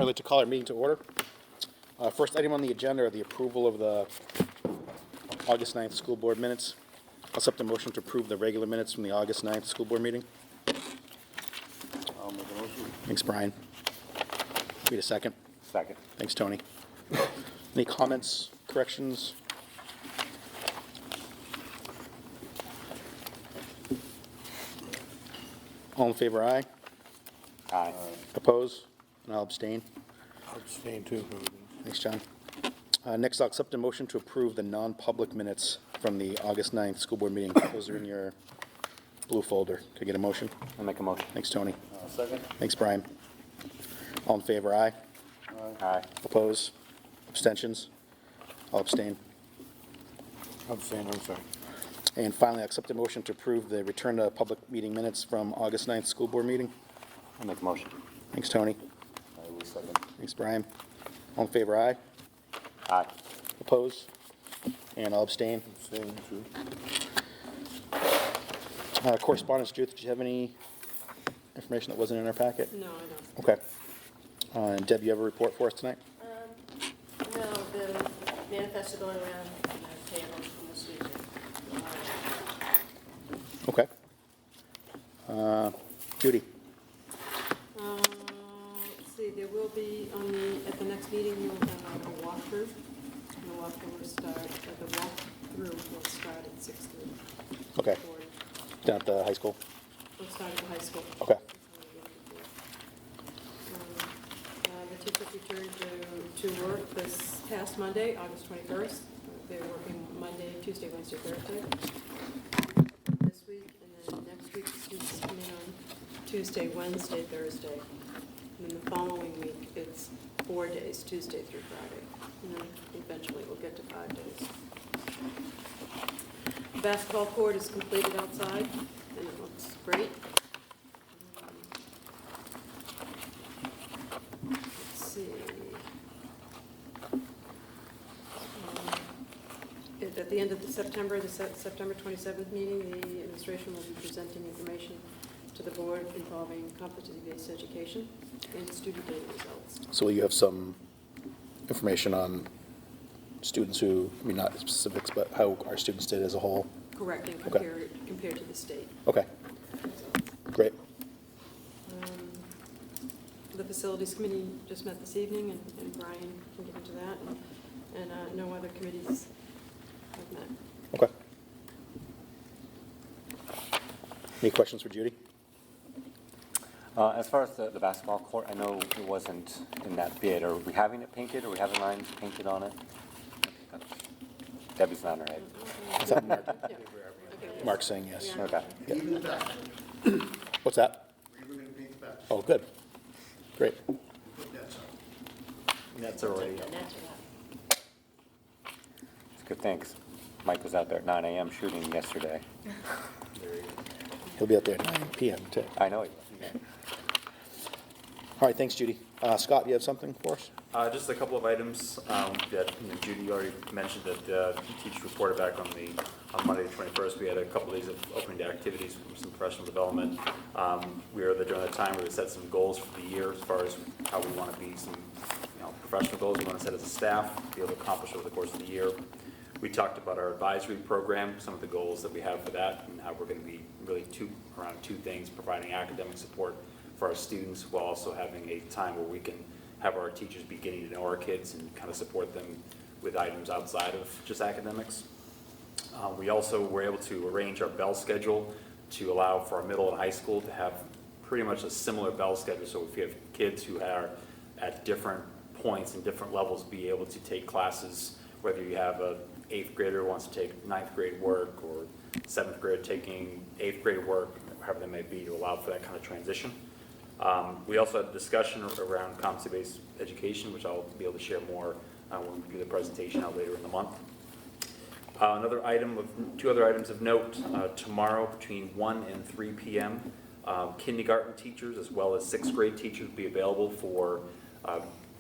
I'd like to call our meeting to order. First item on the agenda are the approval of the August 9th school board minutes. I'll accept the motion to approve the regular minutes from the August 9th school board meeting. I'll make a motion. Thanks, Brian. Need a second? Second. Thanks, Tony. Any comments, corrections? All in favor, aye. Aye. Oppose? And I'll abstain. I'll abstain too. Thanks, John. Next, I'll accept a motion to approve the non-public minutes from the August 9th school board meeting. Those are in your blue folder. Can I get a motion? I'll make a motion. Thanks, Tony. Second. Thanks, Brian. All in favor, aye. Aye. Oppose? Abstentions? I'll abstain. Abstain, I'm sorry. And finally, I accept a motion to approve the return to public meeting minutes from August 9th school board meeting. I'll make a motion. Thanks, Tony. I will second. Thanks, Brian. All in favor, aye. Aye. Oppose? And I'll abstain. Abstain too. Correspondence, Judith, did you have any information that wasn't in our packet? No, I don't. Okay. And Deb, you have a report for us tonight? No, the manifesto going around, and I pay them from this week. Okay. Judy? Let's see, there will be at the next meeting, you'll have a walkthrough. And the walkthrough will start at 6:30. Okay. Down at the high school? We'll start at the high school. Okay. The teachers returned to work this past Monday, August 21st. They're working Monday, Tuesday, Wednesday, Thursday this week, and then next week the students come in on Tuesday, Wednesday, Thursday. And then the following week, it's 4 days, Tuesday through Friday. And then eventually we'll get to 5 days. The basketball court is completed outside, and it looks great. Let's see. At the end of September 27th meeting, the administration will be presenting information to the board involving competency-based education and student data results. So will you have some information on students who, I mean, not specifics, but how our students did as a whole? Correct, and Okay. compared to the state. Okay, great. The facilities committee just met this evening, and Brian can get into that, and no other committees have met. Okay. Any questions for Judy? As far as the basketball court, I know it wasn't in that bid. Are we having it painted? Are we having lines painted on it? Debbie's nodding her head. Is that Mark? Yeah. Okay. Mark's saying yes. Yeah. Okay. Even the back. What's that? We're going to paint the back. Oh, good. Great. Put nets up. That's already. The nets are up. It's a good thing, 'cause Mike was out there at 9 a.m. shooting yesterday. He'll be out there at 9 p.m. too. I know. All right, thanks, Judy. Scott, you have something for us? Just a couple of items that Judy already mentioned that teachers reported back on Monday the 21st. We had a couple of days of opening day activities for some professional development. We are during that time where we set some goals for the year as far as how we want to be some professional goals we want to set as a staff, be able to accomplish over the course of the year. We talked about our advisory program, some of the goals that we have for that, and how we're going to be really around two things: providing academic support for our students while also having a time where we can have our teachers be getting to know our kids and kind of support them with items outside of just academics. We also were able to arrange our bell schedule to allow for our middle and high school to have pretty much a similar bell schedule. So if you have kids who are at different points and different levels, be able to take classes, whether you have a 8th grader who wants to take 9th grade work or 7th grade taking 8th grade work, however that may be, to allow for that kind of transition. We also had a discussion around competency-based education, which I'll be able to share more when we do the presentation out later in the month. Two other items of note, tomorrow between 1 and 3 p.m., kindergarten teachers as well as 6th grade teachers will be available for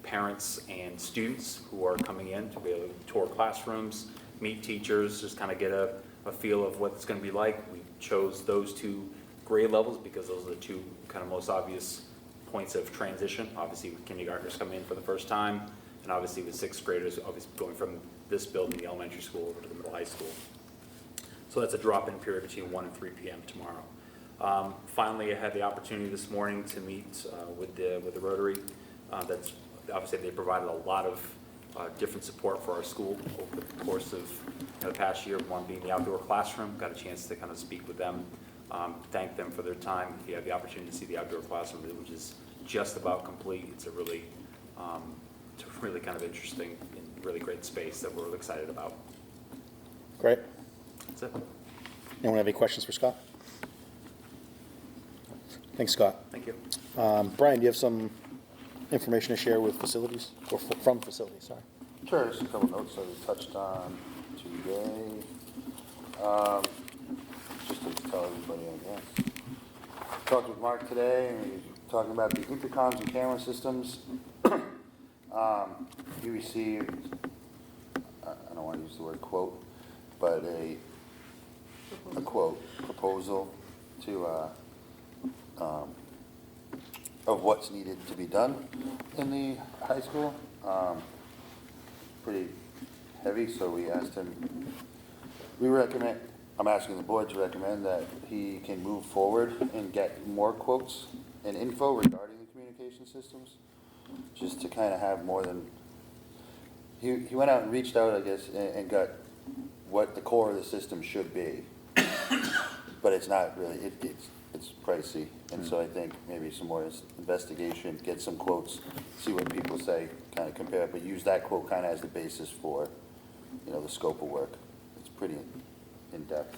parents and students who are coming in to be able to tour classrooms, meet teachers, just kind of get a feel of what it's going to be like. We chose those two grade levels because those are the two kind of most obvious points of transition, obviously with kindergartners coming in for the first time, and obviously with sixth graders, obviously going from this building, the elementary school, over to the middle high school. So that's a drop-in period between 1 and 3 p.m. tomorrow. Finally, I had the opportunity this morning to meet with the Rotary. That's obviously they provided a lot of different support for our school over the course of the past year. One being the outdoor classroom. Got a chance to kind of speak with them, thank them for their time. If you have the opportunity to see the outdoor classroom, which is just about complete, it's a really kind of interesting and really great space that we're really excited about. Great. That's it. Anyone have any questions for Scott? Thanks, Scott. Thank you. Brian, do you have some information to share with facilities, or from facilities, sorry? Sure, just a couple notes that we touched on today. Just to tell everybody, I guess. Talked with Mark today, and we were talking about the intercoms and camera systems. He received, I don't want to use the word quote, but a proposal to, of what's needed to be done in the high school. Pretty heavy, so we asked him, I'm asking the board to recommend that he can move forward and get more quotes and info regarding the communication systems, just to kind of have more than, he went out and reached out, I guess, and got what the core of the system should be, but it's not really, it's pricey, and so I think maybe some more investigation, get some quotes, see what people say, kind of compare, but use that quote kind of as the basis for, the scope of work. It's pretty in-depth.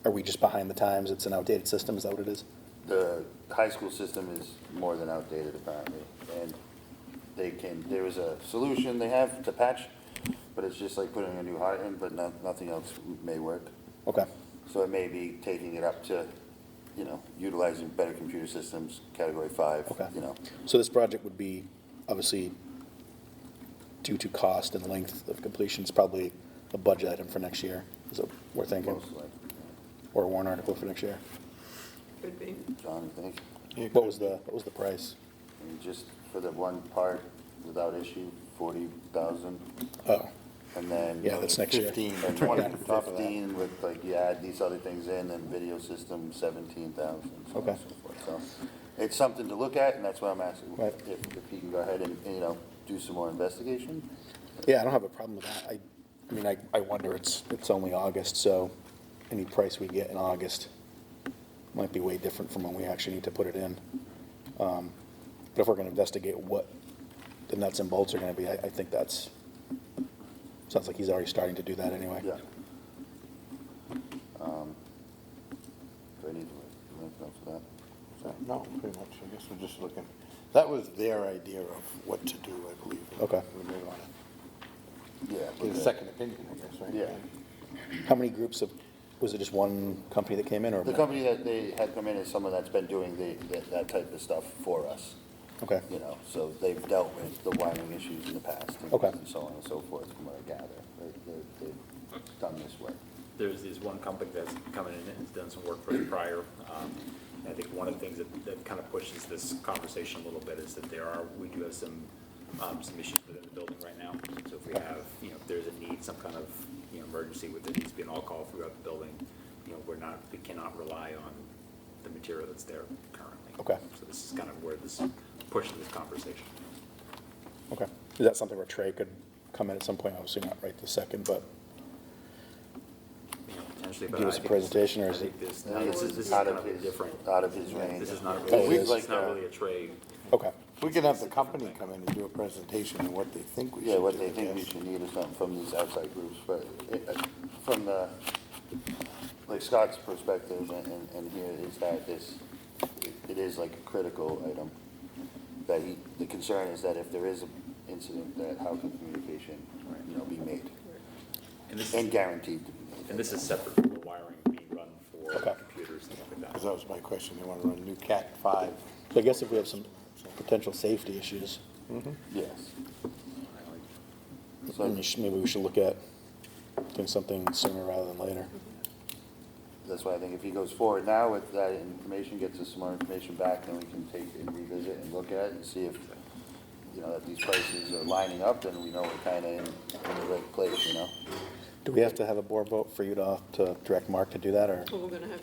Are we just behind the times? It's an outdated system, is that what it is? The high school system is more than outdated apparently, and there is a solution they have to patch, but it's just like putting a new heart in, but nothing else may work. Okay. So it may be taking it up to, utilizing better computer systems, category 5, Okay. So this project would be, obviously, due to cost and length of completion, it's probably a budget item for next year, is what we're thinking? Most likely. Or a warrant article for next year? Could be. John, you think? What was the price? I mean, just for the one part without issue, 40,000, Oh, and then. yeah, that's next year. 15, Or 20 on top of that. 15 with, like, you add these other things in, and video system, 17,000, so on Okay. and so forth. So it's something to look at, and that's why I'm asking Right. if he can go ahead and, do some more investigation. Yeah, I don't have a problem with that. I wonder, it's only August, so any price we get in August might be way different from when we actually need to put it in. But if we're gonna investigate what the nuts and bolts are gonna be, I think sounds like he's already starting to do that anyway. Yeah. Do I need to, anything else for that? No, pretty much, I guess we're just looking, that was their idea of what to do, I believe. Okay. We may want to Yeah. get a second opinion, I guess, right? Yeah. How many groups was it just one company that came in, or? The company that they had come in is someone that's been doing that type of stuff for us, Okay, so they've dealt with the wiring issues in the past. Okay. And so on and so forth, from what I gather. They've done this work. There's one company that's coming in and has done some work for the prior. I think one of the things that kind of pushes this conversation a little bit is that we do have some issues within the building right now. So if we have, if there's a need, some kind of, emergency where there needs to be an all-call throughout the building, we cannot rely on the material that's there currently. Okay. So this is kind of where this pushes this conversation. okay. Is that something where Trey could come in at some point? Obviously not right this second, but Potentially, but give I us a think presentation, or I is it? think this This is is kind out of of his, different. out of his range. This is not Oh, really, it is? it's not really a trade. Okay, We could have the company come in and do a presentation on what they think we should do. Yeah, what they I think we guess. should need or something from these outside groups, but from like Scott's perspective and here is that it is like a critical item. That the concern is that if there is an incident, that how can communication, be made And this, and guaranteed to be made. and this is separate from the wiring being run for Okay. computers and stuff like Because that. that was my question, they want to run new Cat 5. so I guess if we have some potential safety issues, Yes. then maybe we should look at doing something sooner rather than later. that's why I think if he goes forward now with that information, gets us some more information back, then we can take and revisit and look at it and see if, you know, that these prices are lining up, then we know we're kind of in the right place, you know? Do we have to have a board vote for you to direct Mark to do that, or? Well, we're gonna have,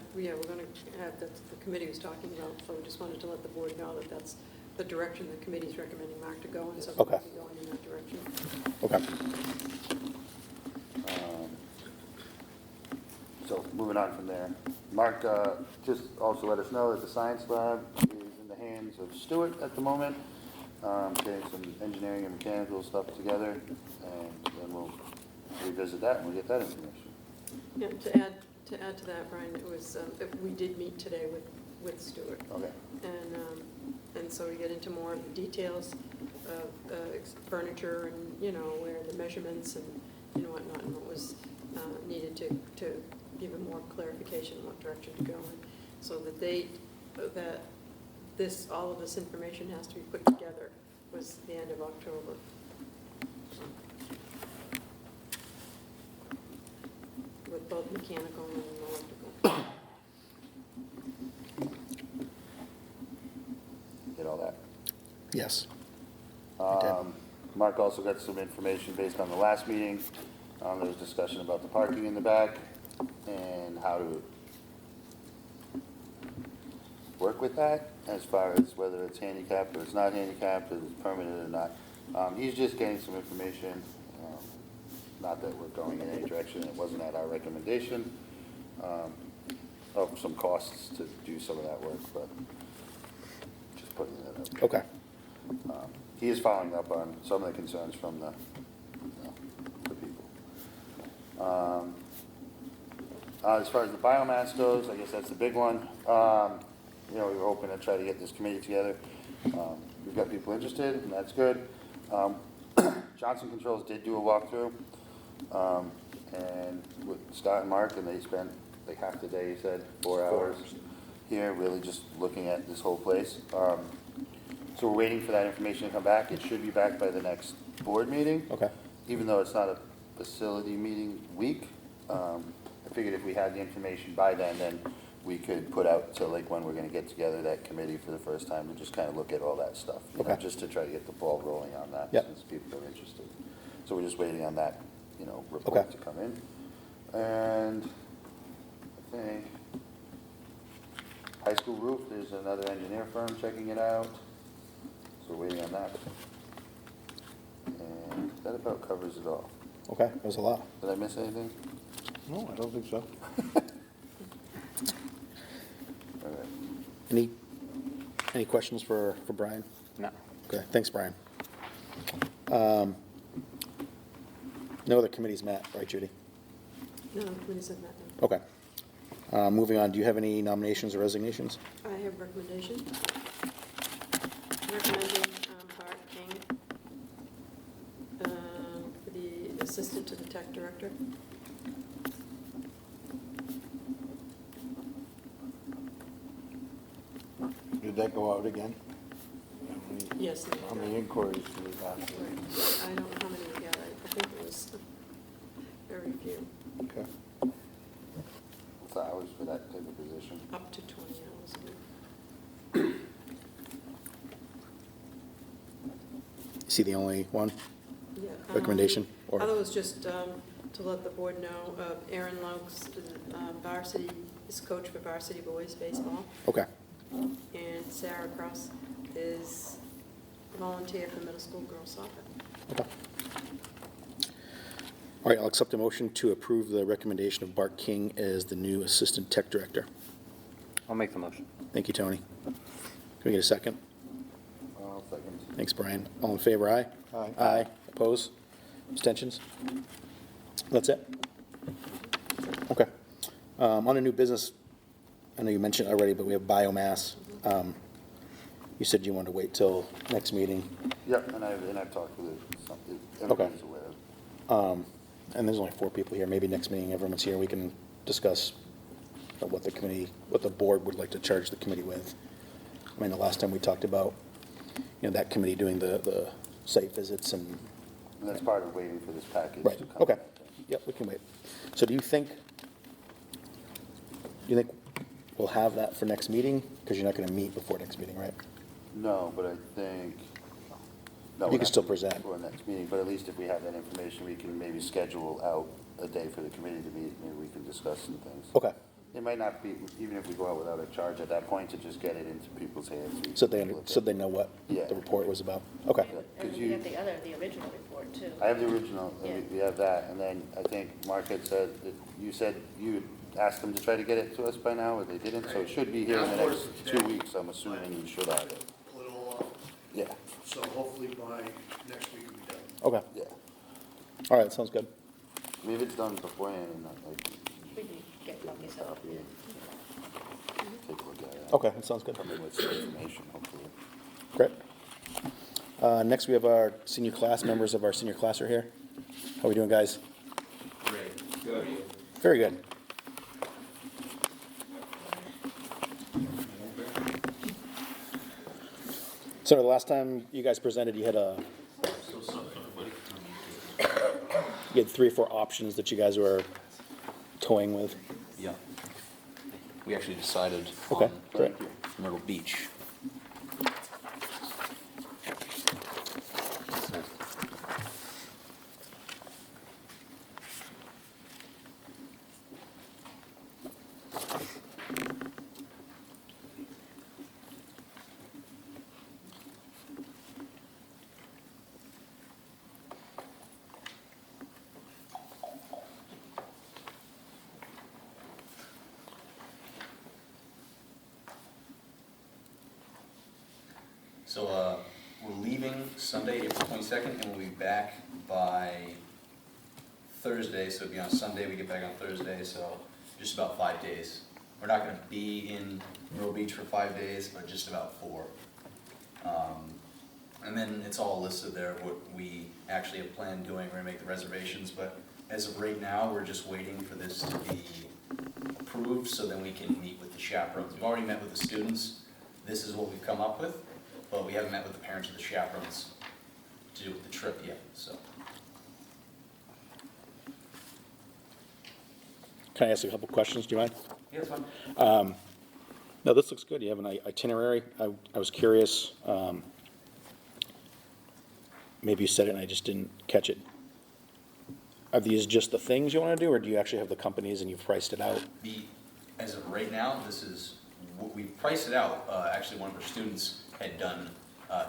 that's the committee was talking about, so we just wanted to let the board know that that's the direction the committee's recommending Mark to go in, so we'll Okay. be going in that direction. Okay. So moving on from there, Mark, just also let us know that the science lab is in the hands of Stuart at the moment, getting some engineering and mechanical stuff together, and then we'll revisit that and we'll get that information. Yeah, to add to that, Brian, it was, we did meet today with Stuart. Okay. And so we get into more of the details of furniture and, you know, where the measurements and whatnot, and what was needed to give him more clarification on what direction to go in. So the date that all of this information has to be put together was the end of October. With both mechanical and electrical. Get all that. Yes. I did. Mark also got some information based on the last meeting. There was discussion about the parking in the back and how to work with that as far as whether it's handicapped or it's not handicapped, or it's permanent or not. He's just getting some information, not that we're going in any direction, it wasn't at our recommendation, of some costs to do some of that work, but just putting that out. Okay. He is following up on some of the concerns from the people. As far as the biomass goes, I guess that's the big one. You know, we were hoping to try to get this committee together. We've got people interested, and that's good. Johnson Controls did do a walkthrough, and with Scott and Mark, and they spent like half the day, he said, 4 hours here, really just looking at this whole place. So we're waiting for that information to come back. It should be back by the next board meeting. Okay. Even though it's not a facility meeting week, I figured if we had the information by then we could put out to like when we're gonna get together that committee for the first time to just kind of look at all that stuff. You know, Okay. just to try to get the ball rolling on that, Yep. since people are interested. So we're just waiting on that, you know, Okay. report to come in. And I think high school roof, there's another engineer firm checking it out, so we're waiting on that. And that about covers it all. Okay, that was a lot. Did I miss anything? No, I don't think so. All right. Any questions for Brian? No. Okay, thanks, Brian. No other committees met, right, Judy? No, the committee said that. Okay. Moving on, do you have any nominations or resignations? I have recommendation. Recommending Bart King for the assistant to the tech director. Did that go out again? Yes. How many inquiries did we have? Right. I don't know how many we got. I think it was very few, Okay. What's the hours for that type of position? up to 20 hours a week. Is he the only one? Yeah, Recommendation, or- Other was just to let the board know, Aaron Lokes is coach for varsity boys baseball, Okay, and Sarah Cross is volunteer for middle school girls soccer. okay. All right, I'll accept a motion to approve the recommendation of Bart King as the new assistant tech director. I'll make the motion. Thank you, Tony. Can we get a second? I'll second. Thanks, Brian. All in favor, aye? Aye. Aye. Oppose? Abstentions? That's it? Okay. On a new business, I know you mentioned it already, but we have biomass. You said you wanted to wait till next meeting. Yep, and I've talked with everybody's aware of. And there's only 4 people here. Maybe next meeting, everyone's here, we can discuss what the board would like to charge the committee with. I mean, the last time we talked about, that committee doing the site visits and. And that's part of waiting for this package Right, to come. okay. Yep, we can wait. So do you think, you think we'll have that for next meeting? Because you're not gonna meet before next meeting, right? No, but I think, no. You we're can not still present. For next meeting, but at least if we have that information, we can maybe schedule out a day for the committee to meet, maybe we can discuss some things. Okay, It might not be, even if we go out without a charge at that point, to just get it into people's hands. so they know what Yeah. the report was about. Okay, Yeah, And 'cause we you- have the original report too. I have the original, Yeah. we have that, and then I think Mark had said, that you said you asked them to try to get it to us by now, or they didn't, so it should be here in the next 2 weeks, I'm assuming you should have it. Pull it all off, Yeah, so hopefully by next week we'll be done. okay. yeah. All right, sounds good. I mean, if it's done beforehand, and not like, We can get copies of it. take a look at it. Okay, that sounds good. Come in with some information, hopefully. Great. Next, we have our senior class, members of our senior class are here. How are we doing, guys? Great. Good. Very good. So the last time you guys presented, you had you had 3 or 4 options that you guys were toying with. Yeah. We actually decided Okay, on great. Myrtle Beach. So, we're leaving Sunday, April 22nd, and we'll be back by Thursday, so it'll be on Sunday, we get back on Thursday, so just about 5 days. We're not gonna be in Myrtle Beach for 5 days, but just about 4. And then it's all listed there, what we actually have planned doing, we're gonna make the reservations, but as of right now, we're just waiting for this to be approved, so then we can meet with the chaperones. We've already met with the students, this is what we've come up with, but we haven't met with the parents of the chaperones to do with the trip yet, so. Can I ask you a couple questions, do you mind? Yeah, that's fine. No, this looks good. You have an itinerary. I was curious. Maybe you said it and I just didn't catch it. Are these just the things you want to do, or do you actually have the companies and you've priced it out? As of right now, this is, we priced it out, actually one of our students had done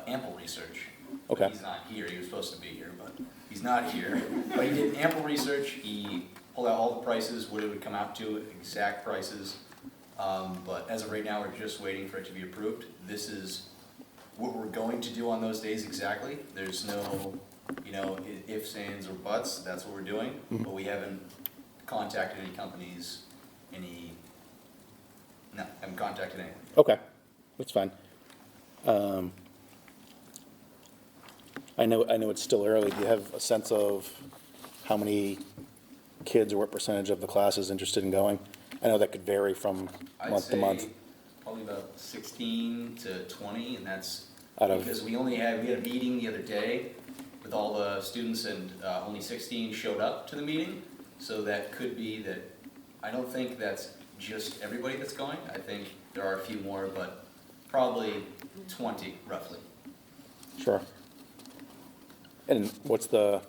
ample research. Okay. He's not here, he was supposed to be here, but he's not here. But he did ample research, he pulled out all the prices, what it would come out to, exact prices. But as of right now, we're just waiting for it to be approved. This is what we're going to do on those days exactly. There's no, ifs, ands, or buts, that's what we're doing. But we haven't contacted any companies, no, haven't contacted anyone. Okay, that's fine. I know it's still early. Do you have a sense of how many kids or what percentage of the class is interested in going? I know that could vary from month to month. I'd say probably about 16 to 20, and that's Out of- because we had a meeting the other day with all the students, and only 16 showed up to the meeting. So that could be that, I don't think that's just everybody that's going. I think there are a few more, but probably 20 roughly. Sure. And what's the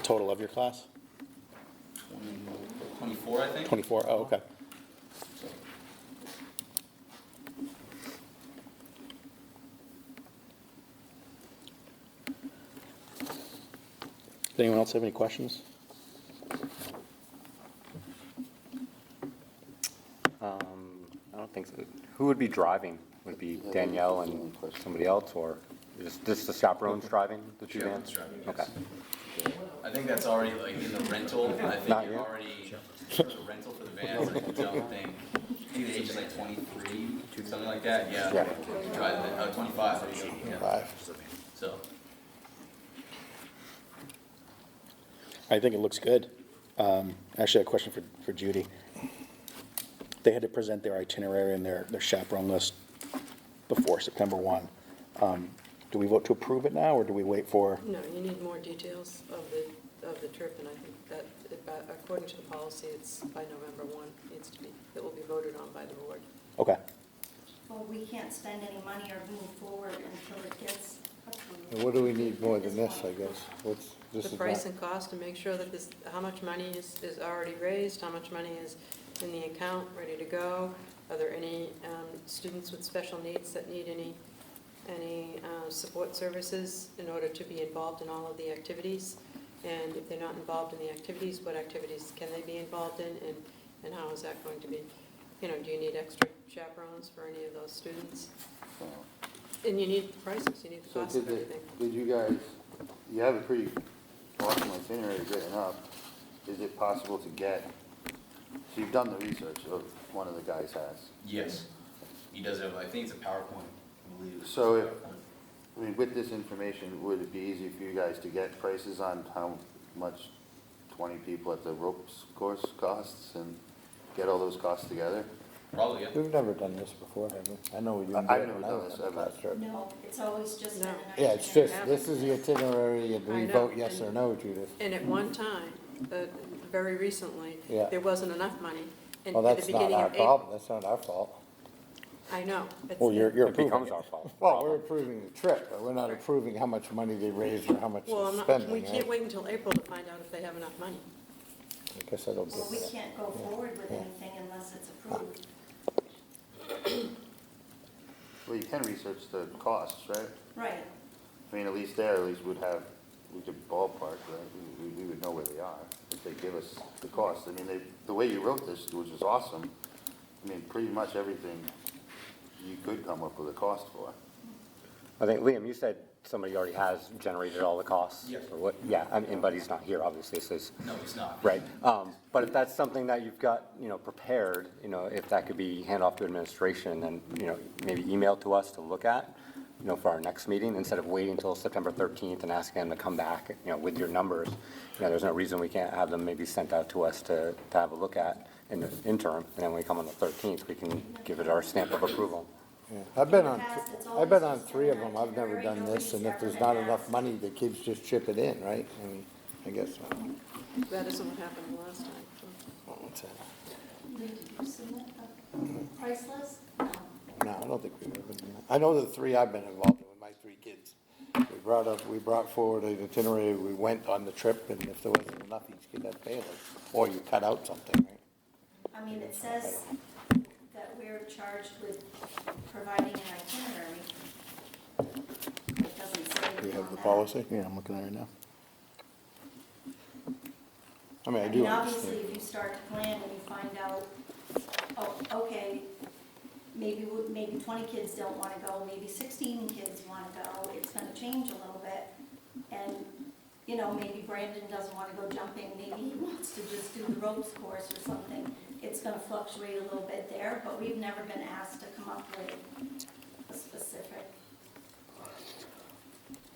total of your class? 24, I think. 24? Oh, okay. So, Does anyone else have any questions? I don't think so. Who would be driving? Would it be Danielle and somebody else, or just the chaperones driving the 2 vans? Chaperones driving, yes. Okay. I think that's already like in the rental. I think Not you're yet. already, the rental for the vans, I don't think, I think the age is like 23, something like that, yeah. Yeah. Drive 25, there you go, yeah. So, I think it looks good. Actually, a question for Judy. They had to present their itinerary and their chaperone list before September 1. Do we vote to approve it now, or do we wait for? No, you need more details of the trip, and I think that according to the policy, it's by November 1, it will be voted voted on by the board. Okay. Well, we can't spend any money or move forward until it gets approved. And what do we need more than this, I guess? This The is price not- and cost to make sure that this, how much money is already raised, how much money is in the account, ready to go? Are there any students with special needs that need any support services in order to be involved in all of the activities? And if they're not involved in the activities, what activities can they be involved in, and how is that going to be? You know, do you need extra chaperones for any of those students? And you need prices, you need the So cost of everything. did you guys, you have a pretty awesome itinerary written up. Is it possible to get, so you've done the research of one of the guys has. Yes, he does have, I think it's a PowerPoint, I believe. So if, I mean, with this information, would it be easy for you guys to get prices on how much 20 people at the ropes course costs and get all those costs together? Probably, yeah. We've never done this before, have we? I know we didn't. I've do it never when I done was this on the ever. last trip. No, it's always just been No. an Yeah, it's just, itinerary. this is the itinerary, and I we know, vote yes and- or no, Judith. And at one time, very recently, Yeah. there wasn't enough money. And Well, at the that's not beginning our of April, problem, that's not our fault. I know. It's- Well, you're It approving becomes it. our fault. Well, we're approving the trip, but we're not approving how much money they raised or how much Well, they're I'm not, spending, we can't right? wait until April to find out if they have enough money. I guess I don't Well, we get that. can't go forward with anything unless it's approved. Well, you can research the costs, right? Right. I mean, at least there, at least we'd have, we could ballpark, right? We would know where they are if they give us the cost. I mean, the way you wrote this, which is awesome, I mean, pretty much everything you could come up with a cost for. I think, Liam, you said somebody already has generated all the costs? Yes. Or what, yeah, I mean, but he's not here, obviously, so it's, No, he's not. right. But if that's something that you've got, prepared, if that could be handed off to administration and, maybe emailed to us to look at, for our next meeting, instead of waiting until September 13th and asking them to come back, with your numbers, there's no reason we can't have them maybe sent out to us to have a look at in the interim, and then when we come on the 13th, we can give it our stamp of approval. Yeah. I've been on, In the past, it's I've been on always just 3 of been them, I've never itinerary, done this, and if nobody's there's ever not been enough asked. money, the kids just chip it in, right? I mean, I guess so. That isn't what happened last time. Oh, what's that? Did you submit a price list? No. No, I don't think we've ever done that. I know the 3 I've been involved in with my 3 kids. We brought forward an itinerary, we went on the trip, and if there wasn't enough, each kid had to pay, or you cut out something, right? I mean, it says that we're charged with providing an itinerary. It doesn't say Do anything you have on the that. policy? Yeah, I'm looking at it right now. I mean, I I do mean, obviously, understand. if you start to plan and you find out, oh, okay, maybe 20 kids don't want to go, maybe 16 kids want to go, it's going to change a little bit. And, maybe Brandon doesn't want to go jumping, maybe he wants to just do the ropes course or something. It's going to fluctuate a little bit there, but we've never been asked to come up with a specific.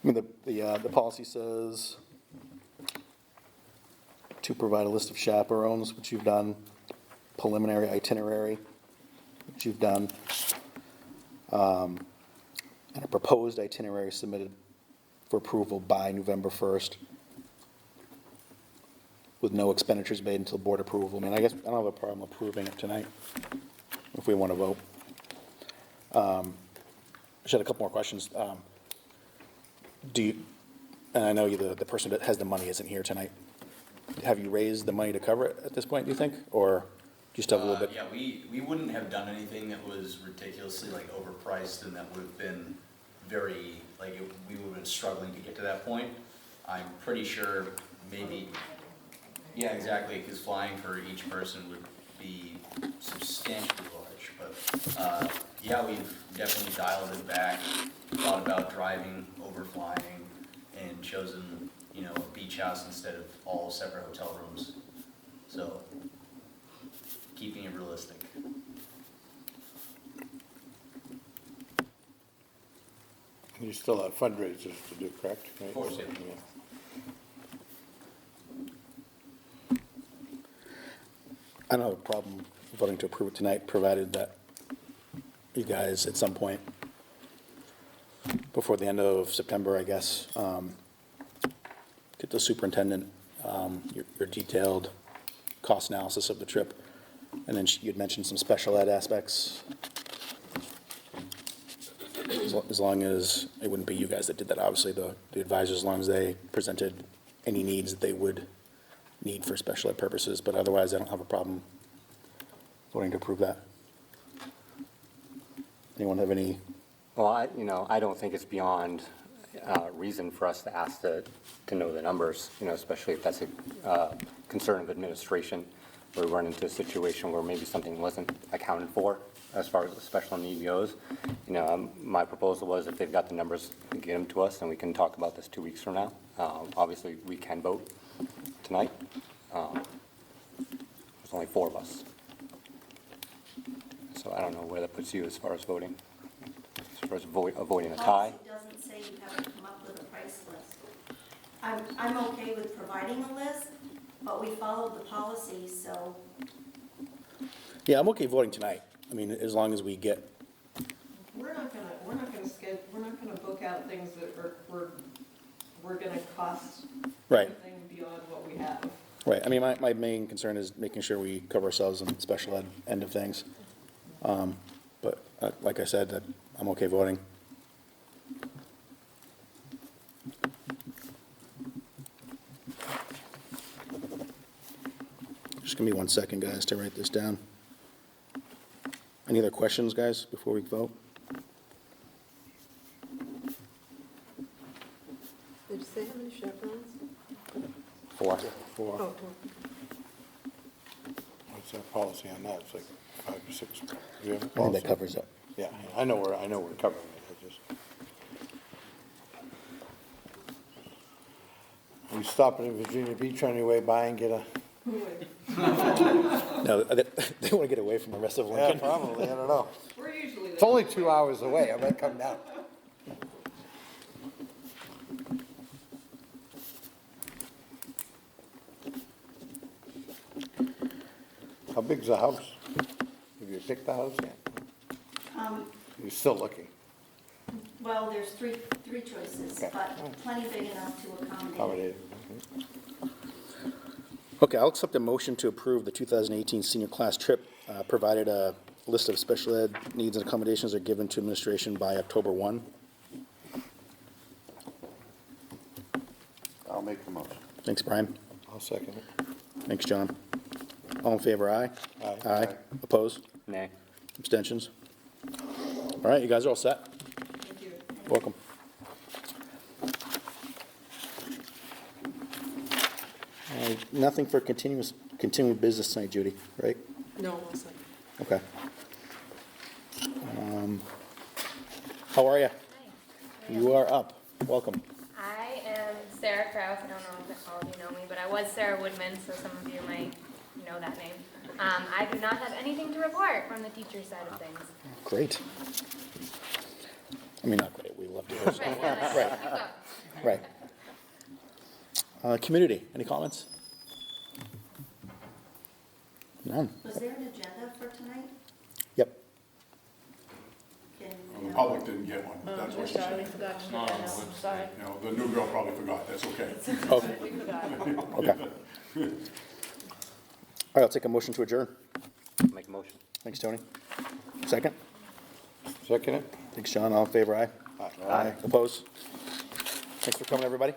I mean, the policy says to provide a list of chaperones, which you've done, preliminary itinerary, which you've done, and a proposed itinerary submitted for approval by November 1st, with no expenditures made until board approval. I mean, I guess I don't have a problem approving it tonight, if we want to vote. I just had a couple more questions. Do you, and I know the person that has the money isn't here tonight. Have you raised the money to cover it at this point, do you think? Or do you still have a little bit? Yeah, we wouldn't have done anything that was ridiculously overpriced and that would have been very, we would have been struggling to get to that point. I'm pretty sure maybe, yeah, exactly, because flying for each person would be substantially large. But, yeah, we've definitely dialed it back, thought about driving, overflying, and chosen, a beach house instead of all separate hotel rooms. So, keeping it realistic. You still have fundraisers to do, correct? Of course, yeah. I don't have a problem voting to approve it tonight, provided that you guys, at some point, before the end of September, I guess, get the superintendent your detailed cost analysis of the trip, And then you'd mentioned some special ed aspects. As long as, it wouldn't be you guys that did that, obviously, the advisors, as long as they presented any needs that they would need for special ed purposes, but otherwise, I don't have a problem voting to approve that. Anyone have any? Well, I don't think it's beyond reason for us to ask to know the numbers, especially if that's a concern of administration, where we run into a situation where maybe something wasn't accounted for as far as the special need goes. My proposal was if they've got the numbers, get them to us, and we can talk about this 2 weeks from now. Obviously, we can vote tonight. There's only 4 of us. So I don't know where that puts you as far as voting, as far as avoiding a tie. Policy doesn't say you have to come up with a price list. I'm okay with providing a list, but we followed the policy, so Yeah, I'm okay voting tonight. I mean, as long as we get, We're not gonna book out things that we're gonna cost right, anything beyond what we have. right. I mean, my main concern is making sure we cover ourselves in the special ed end of things. But like I said, I'm okay voting. Just give me 1 second, guys, to write this down. Any other questions, guys, before we vote? Did you say how many chaperones? 4. Four. Oh, What's our policy on that? It's like 5 or 6. Do you have a I think policy? that covers it. Yeah, I know we're covering it, I just. We stopping in Virginia Beach on your way by and get a, No, they want to get away from the rest of yeah, Lincoln. probably, I don't know. We're usually It's only 2 hours away, I might come down. How big's the house? Have you picked the house yet? You're still looking, well, there's three choices, Okay. but plenty big enough to accommodate. accommodated. Okay, I'll accept a motion to approve the 2018 senior class trip, provided a list of special ed needs and accommodations are given to administration by October 1. I'll make the motion. Thanks, Brian. I'll second it. Thanks, John. All in favor, aye? Aye. Aye. Opposed? Nay. Abstentions? All right, you guys are all set? Thank you. Welcome. Nothing for continuing business tonight, Judy, right? no, one second. Okay. How are you? Hi. You are up. Welcome. I am Sarah Kraus. I don't know if all of you know me, but I was Sarah Woodman, so some of you might know that name. I do not have anything to report from the teacher side of things. Great. I mean, not great. We love to hear Right, something. keep going. Right. Community, any comments? None. Was there an agenda for tonight? Yep. Can, The public didn't get one, that's what she said. forgot to put that out, I'm sorry. You know, the new girl probably forgot, that's okay. Okay. We forgot. Okay. All right, I'll take a motion to adjourn. Make a motion. Thanks, Tony. Second? Second it? Thanks, John. All in favor, aye? Aye. Opposed? Thanks for coming, everybody.